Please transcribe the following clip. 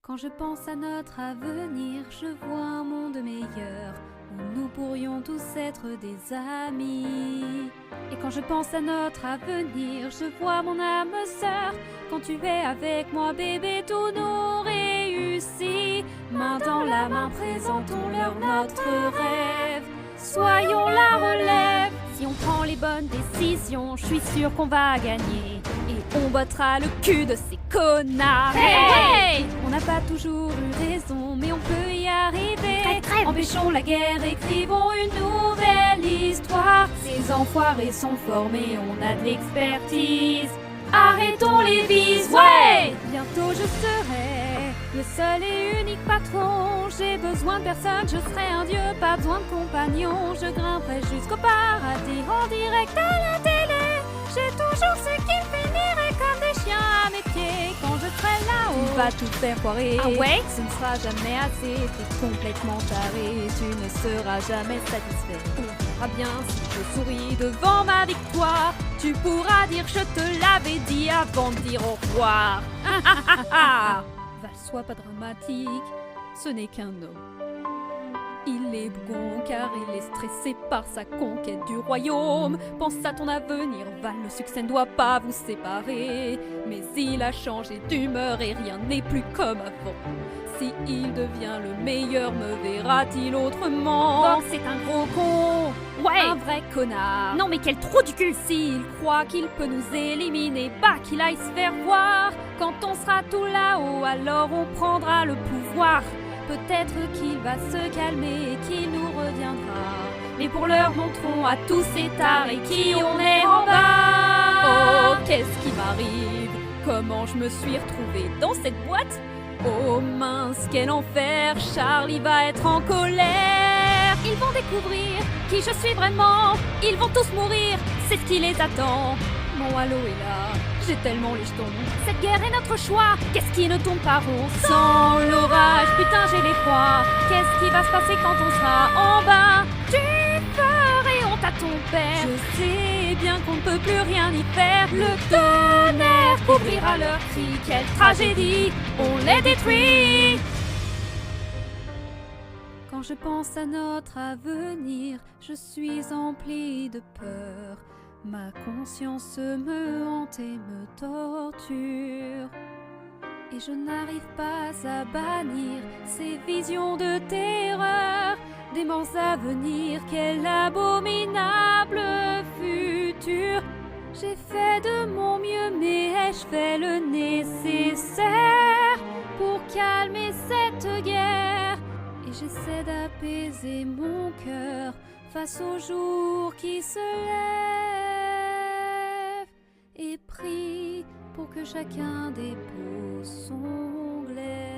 Quand je pense à notre avenir, je vois un monde meilleur où nous pourrions tous être des amis. Et quand je pense à notre avenir, je vois mon âme sœur. Quand tu es avec moi, bébé, tout nous réussit. Main dans la main, présentons-leur notre rêve. Soyons la relève. Si on prend les bonnes décisions, je suis sûre qu'on va gagner. Et on bottera le cul de ces connards. Hey, hey, on n'a pas toujours eu raison, mais on peut y arriver. Crève. Empêchons la guerre, écrivons une nouvelle histoire. Ces enfoirés sont formés, on a de l'expertise. Arrêtons les vices, ouais. Bientôt je serai le seul et unique patron. J'ai besoin de personne, je serai un dieu, pas besoin de compagnon. Je grimperai jusqu'au paradis en direct à la télé. J'ai toujours ce qui finirait comme des chiens à mes pieds. Quand je serai là-haut, tu vas tout faire foirer. Ah ouais? Ce ne sera jamais assez, t'es complètement taré. Tu ne seras jamais satisfait. On verra bien si je souris devant ma victoire. Tu pourras dire je te l'avais dit avant de dire au revoir. Val, sois pas dramatique, ce n'est qu'un homme. Il est bougon car il est stressé par sa conquête du royaume. Pense à ton avenir, Val, le succès ne doit pas vous séparer. Mais il a changé d'humeur et rien n'est plus comme avant. Si il devient le meilleur, me verra-t-il autrement? Vox c'est un gros con, ouais, un vrai connard. Non mais quel trou du cul! S'il croit qu'il peut nous éliminer, bah qu'il aille se faire voir. Quand on sera tout là-haut, alors on prendra le pouvoir. Peut-être qu'il va se calmer et qu'il nous reviendra. Mais pour l'heure, montrons à tous ces tarés qui on est en bas. Oh, qu'est-ce qui m'arrive? Comment je me suis retrouvée dans cette boîte? Oh mince, quel enfer! Charlie va être en colère. Ils vont découvrir qui je suis vraiment. Ils vont tous mourir, c'est ce qui les attend. Mon halo est là, j'ai tellement les jetons. Cette guerre est notre choix, qu'est-ce qui ne tourne pas rond? Sans l'orage, putain j'ai l'effroi. Qu'est-ce qui va se passer quand on sera en bas? Tu ferais honte à ton père. Je sais bien qu'on ne peut plus rien y faire. Le tonnerre couvrira leurs cris. Quelle tragédie, on les détruit. Quand je pense à notre avenir, je suis emplie de peur. Ma conscience me hante et me torture. Et je n'arrive pas à bannir ces visions de terreur. Démence à venir, quel abominable futur. J'ai fait de mon mieux, mais ai-je fait le nécessaire pour calmer cette guerre? Et j'essaie d'apaiser mon cœur face au jour qui se lève, et prie pour que chacun dépose son glaive.